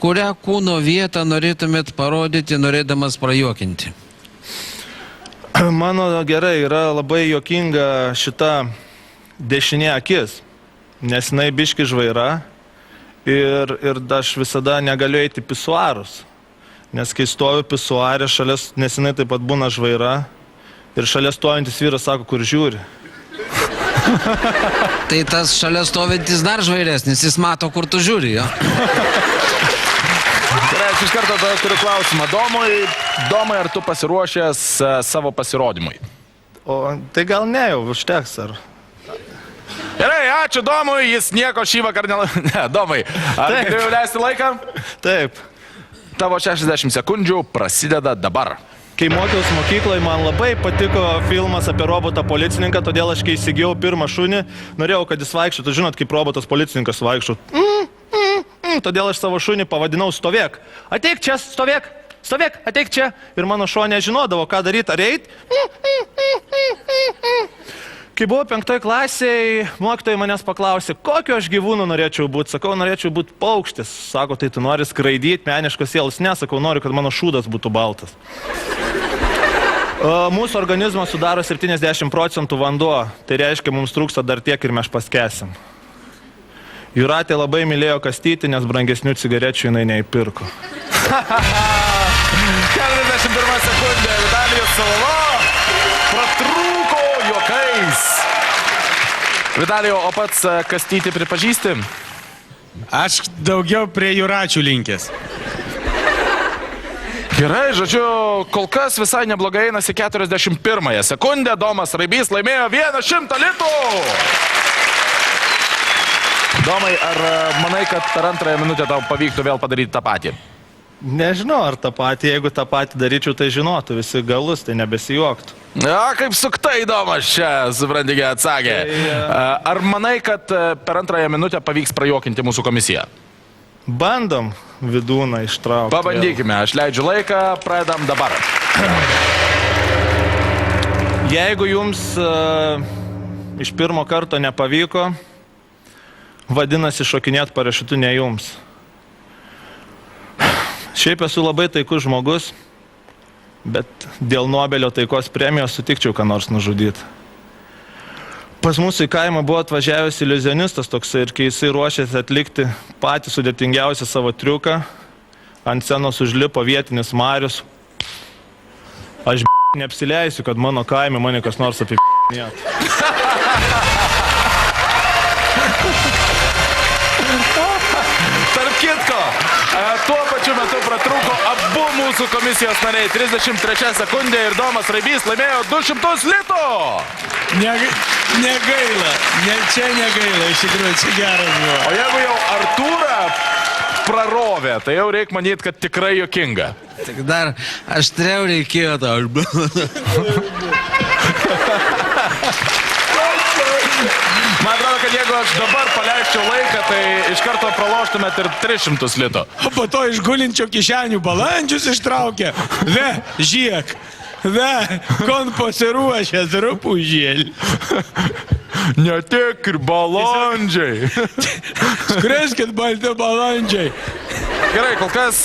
Kurią kūno vietą norėtumėt parodyti, norėdamas prajuokinti? Mano gerai yra labai juokinga šita dešinė akis, nes jinai biški žvaira ir aš visada negaliu eiti pisuarus, nes kai stoviu pisuarė, nes jinai taip pat būna žvaira ir šalia stovintis vyras sako, kur žiūri. Tai tas šalia stovintis dar žvairesnis, jis mato, kur tu žiūri, jo? Gerai, aš iš karto turiu klausimą. Domai, ar tu pasiruošęs savo pasirodymui? O tai gal ne jau, užteks ar... Gerai, ačiū Domui, jis nieko šį vakar Ne, Domai, ar galėjau leisti laiką? Taip. Tavo 60 sekundžių prasideda dabar. Kai mokiausi mokykloje, man labai patiko filmas apie robotą policininką, todėl aš kai įsigijau pirmą šunį, norėjau, kad jis vaikščiotų, žinot, kaip robotas policininkas vaikščiotų. Todėl aš savo šunį pavadinau Stovėk. Ateik čia, stovėk, stovėk, ateik čia. Ir mano šuo nežinodavo, ką daryti, ar eit. Kai buvau 5 klasėje, mokytojai manęs paklausė, kokio aš gyvūnų norėčiau būti. Sakau, norėčiau būti paukštis. Sako, tai tu nori skraidyti, meniškos sielos. Ne, sakau, noriu, kad mano šūdas būtų baltas. Mūsų organizmą sudaro 70% vanduo. Tai reiškia, mums trūksta dar tiek ir mes paskesim. Jūratė labai mylėjo Kastytį, nes brangesnių cigarečių jinai neįpirko. 41 sekundė, Vitalijus Savalo pratrūko juokais. Vitalijau, o pats Kastytį pripažįsti? Aš daugiau prie Jūračių linkęs. Gerai, žodžiu, kol kas visai neblogai einasi 41 sekundę. Domas Raibys laimėjo 100 litų. Domai, ar manai, kad per antrąją minutę tau pavyktų vėl padaryti tą patį? Nežinau, ar tą patį. Jeigu tą patį daryčiau, tai žinotų visi galus, tai nebesijuoktų. Ja, kaip suktai Domas čia, suprantigė, atsakė. Ar manai, kad per antrąją minutę pavyks prajuokinti mūsų komisiją? Bandom vidūną ištraukti. Pabandykime, aš leidžiu laiką, pradedam dabar. Jeigu jums iš pirmo karto nepavyko, vadinasi, šokinėt parašiutu ne jums. Šiaip esu labai taikus žmogus, bet dėl Nobelio taikos premijos sutikčiau, ką nors nužudyti. Pas mūsų į kaimą buvo atvažiavęs iliuzionistas toksai ir kai jisai ruošėsi atlikti patį sudėtingiausią savo triuką, ant scenos užlipo vietinis Marius. Aš neapsileisiu, kad mano kaime mane kas nors apipinėtų. Tarp kitko, tuo pačiu metu pratrūko abu mūsų komisijos nariai. 33 sekundė ir Domas Raibys laimėjo 200 litų. Negaila, čia negaila, iš tikrųjų, čia geras buvo. O jeigu jau Artūrą prarovė, tai jau reikia manyti, kad tikrai juokinga. Tik dar aštriau reikėjo tau. Man atrodo, kad jeigu aš dabar paleisčiau laiką, tai iš karto praloštumėt ir 300 litų. O po to iš gulinčio kišenių balandžius ištraukė. Ve, žiek. Ve, kon pasiruošęs rupūžėlį. Ne tik ir balandžiai. Skriskit, balti balandžiai. Gerai, kol kas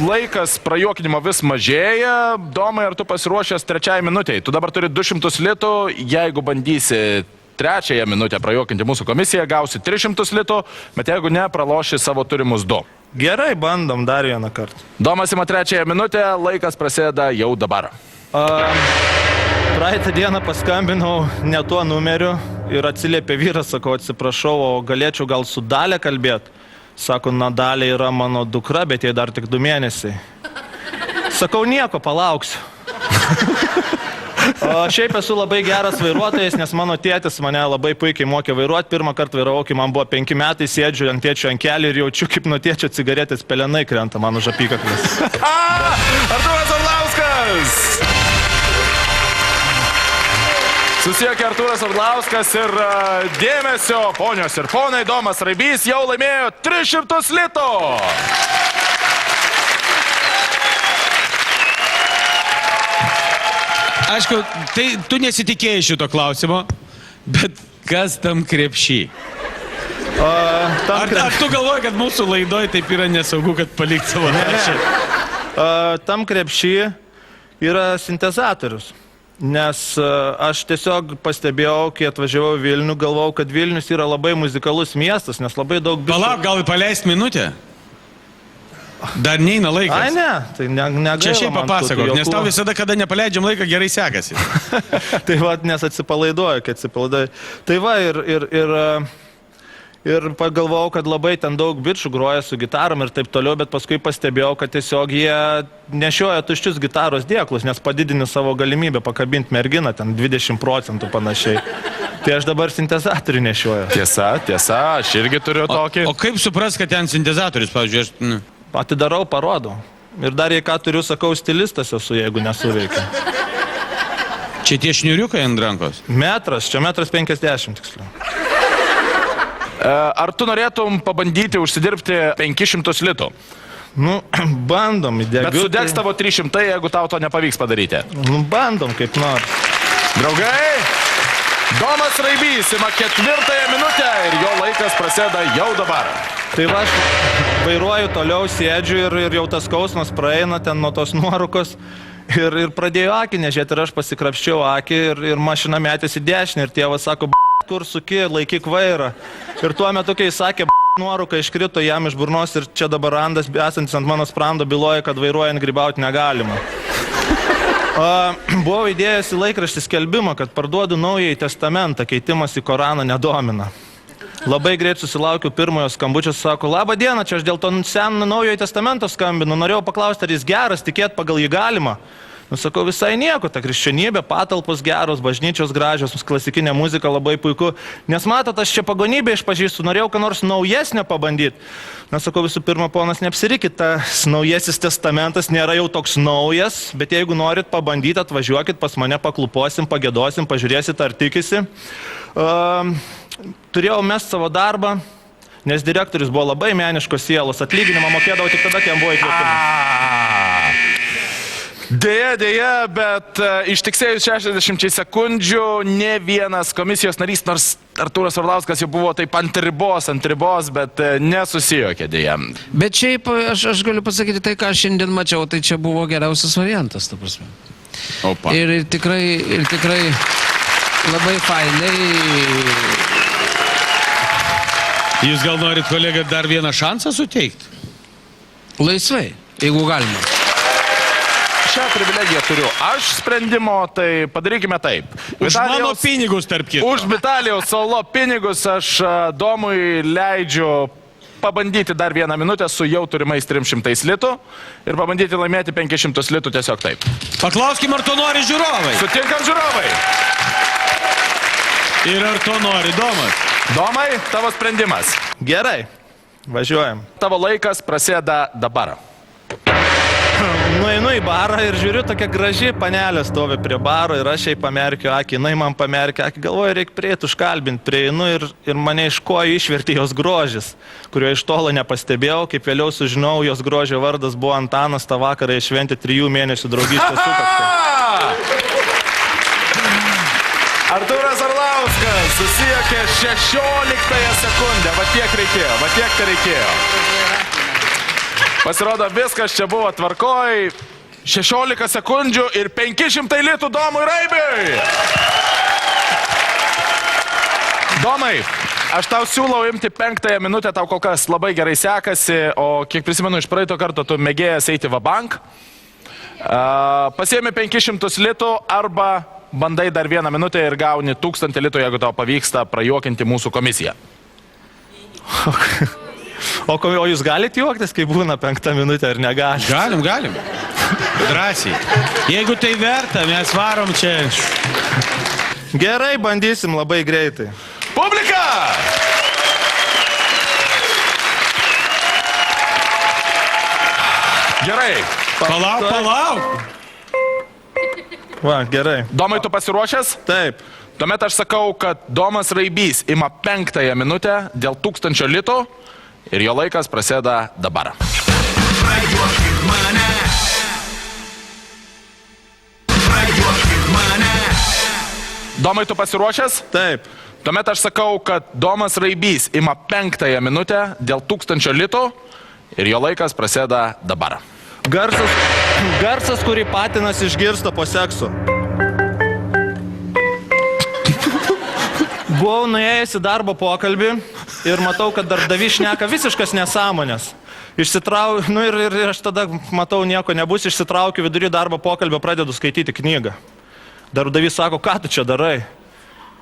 laikas prajuokinimo vis mažėja. Domai, ar tu pasiruošęs trečiai minutei? Tu dabar turi 200 litų, jeigu bandysi trečiąją minutę prajuokinti mūsų komisiją, gausi 300 litų, bet jeigu ne, praloši savo turimus 2. Gerai, bandom dar vieną kartą. Domas ima trečiąją minutę, laikas prasideda jau dabar. Praeitą dieną paskambinau ne tuo numeriu ir atsiliepė vyras, sakau, atsiprašau, o galėčiau gal su Dalia kalbėti. Sako, na, Dalia yra mano dukra, bet jai dar tik 2 mėnesiai. Sakau, nieko, palauksiu. Šiaip esu labai geras vairuotojas, nes mano tėtis mane labai puikiai mokė vairuoti. Pirmą kartą vairavau, kai man buvo 5 metai, sėdžiu ant tėčio ant kelių ir jaučiu, kaip nuo tėčio cigaretės pelenai krenta man už apykaklės. Artūras Orlauskas! Susiekė Artūras Orlauskas ir dėmesio, ponios ir ponai, Domas Raibys jau laimėjo 300 litų! Aišku, tai tu nesitikėjai šito klausimo, bet kas tam krepšy? Ar tu galvoji, kad mūsų laidoj taip yra nesaugu, kad palikti savo naršį? Tam krepšį yra sintezatorius. Nes aš tiesiog pastebėjau, kai atvažiavau į Vilnių, galvojau, kad Vilnius yra labai muzikalus miestas, nes labai daug bičių... Palauk, gal paleist minutę? Dar neina laikas. Ai ne, tai negaila. Čia šiaip papasakok, nes tau visada, kada nepaleidžiam laiką, gerai sekasi. Tai va, nes atsipalaiduoju, kai atsipalaiduoju. Tai va, ir pagalvojau, kad labai ten daug bičių groja su gitarom ir taip toliau, bet paskui pastebėjau, kad tiesiog jie nešioja tuščius gitaros dėklus, nes padidini savo galimybę pakabinti merginą, ten 20% panašiai. Tai aš dabar sintezatorių nešioju. Tiesa, aš irgi turiu tokį. O kaip supras, kad ten sintezatorius, pavyzdžiui, aš... Atidarau, parodau. Ir dar jei ką turiu, sakau, stilistas esu, jeigu nesuveikia. Čia tie šniuriukai ant rankos? Metras, čia 1,50 m tiksliau. Ar tu norėtum pabandyti užsidirbti 500 litų? Nu, bandom į debiutą. Bet sudegs tavo 300, jeigu tau to nepavyks padaryti. Nu, bandom kaip nors. Draugai, Domas Raibys ima 4 minutę ir jo laikas prasideda jau dabar. Tai va, aš vairuoju toliau, sėdžiu ir jau tas skausmas praeina ten nuo tos nuorukos ir pradėjau akį nežiūrėti ir aš pasikrapščiau akį ir mašina metėsi dešinį ir tėvas sako, kur suki, laikyk vairą. Ir tuo metu, kai jis sakė, nuoruka iškrito jam iš burnos ir čia dabar randas, esantis ant mano sprando, byloja, kad vairuojant grybauti negalima. Buvau įdėjęs į laikraštį skelbimą, kad parduodu Naująjį testamentą, keitimas į Koraną nedomina. Labai greit susilaukiu pirmojo skambučio, sako, labą dieną, čia aš dėl to seną Naujojo testamento skambinu, norėjau paklausti, ar jis geras, tikėt pagal jį galima. Sakau, visai nieko, ta krikščionybė, patalpos geros, bažnyčios gražios, klasikinė muzika labai puiku. Nes matot, aš čia pagonybę išpažįstu, norėjau ką nors naujesnio pabandyti. Sakau, visų pirma, ponas, neapsirikit, tas Naujasis testamentas nėra jau toks naujas, bet jeigu norit pabandyti, atvažiuokit pas mane, pakluposim, pagėdosim, pažiūrėsit, ar tikisi. Turėjau mest savo darbą, nes direktorius buvo labai meniškos sielos, atlyginimą mokėdavo tik tada, kai jam buvo įkvėpimas. Deja, bet ištiksėjus 60 sekundžių ne vienas komisijos narys, nors Artūras Orlauskas jau buvo taip ant ribos, bet nesusijokė deja. Bet šiaip aš galiu pasakyti tai, ką šiandien mačiau, tai čia buvo geriausias variantas, ta prasme. Opa. Ir tikrai labai fainai. Jūs gal norit, kolega, dar vieną šansą suteikti? Laisvai, jeigu galima. Šią privilegiją turiu aš sprendimo, tai padarykime taip. Už mano pinigus, tarp kitų. Už Vitalijaus Solo pinigus aš Domui leidžiu pabandyti dar 1 minutę su jau turimais 300 litų ir pabandyti laimėti 500 litų tiesiog taip. Paklauskim, ar to nori žiūrovai. Sutinkam žiūrovai. Ir ar to nori Domas? Domai, tavo sprendimas. Gerai, važiuojam. Tavo laikas prasideda dabar. Nueinu į barą ir žiūriu, tokia graži panelė stovi prie baro ir aš jai pamerkiu akį, jinai man pamerkia akį, galvoju, reikia prieiti užkalbinti, prieinu ir mane iš kojų išvertė jos grožis, kurio iš tolo nepastebėjau, kaip vėliau sužinau, jos grožio vardas buvo Antanas, tą vakarą išventė 3 mėnesių draugystės sukaktį. Artūras Orlauskas susijokė 16 sekundę, va tiek tai reikėjo. Pasirodo, viskas čia buvo tvarkoj. 16 sekundžių ir 500 litų Domui Raibiui. Domai, aš tau siūlau imti 5 minutę, tau kol kas labai gerai sekasi, o kiek prisimenu iš praeito karto, tu mėgėjęs eiti vabank. Pasiemi 500 litų arba bandai dar 1 minutę ir gauni 1000 litų, jeigu tau pavyksta prajuokinti mūsų komisiją. O jūs galite juoktis, kai būna 5 minutė, ar negalite? Galim. Drąsiai. Jeigu tai verta, mes varom čia. Gerai, bandysim labai greitai. Publika! Gerai. Palauk. Va, gerai. Domai, tu pasiruošęs? Taip. Tuomet aš sakau, kad Domas Raibys ima 5 minutę dėl 1000 litų ir jo laikas prasideda dabar. Domai, tu pasiruošęs? Taip. Tuomet aš sakau, kad Domas Raibys ima 5 minutę dėl 1000 litų ir jo laikas prasideda dabar. Garsas, kurį patinas išgirsta po sekso. Buvau nuėjęs į darbo pokalbį ir matau, kad darbdavys šneka visiškas nesąmonės. Ir aš tada matau, nieko nebus, išsitraukiu vidury darbo pokalbio, pradedu skaityti knygą. Darbdavys sako, ką tu čia darai?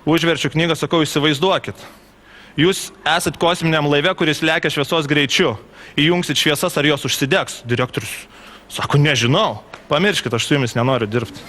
Užverčiu knygą, sakau, įsivaizduokit. Jūs esat kosminiam laive, kuris lekia šviesos greičiu. Įjungsit šviesas, ar jos užsidegs? Direktorius sako, nežinau. Pamirškit, aš su jumis nenoriu dirbti.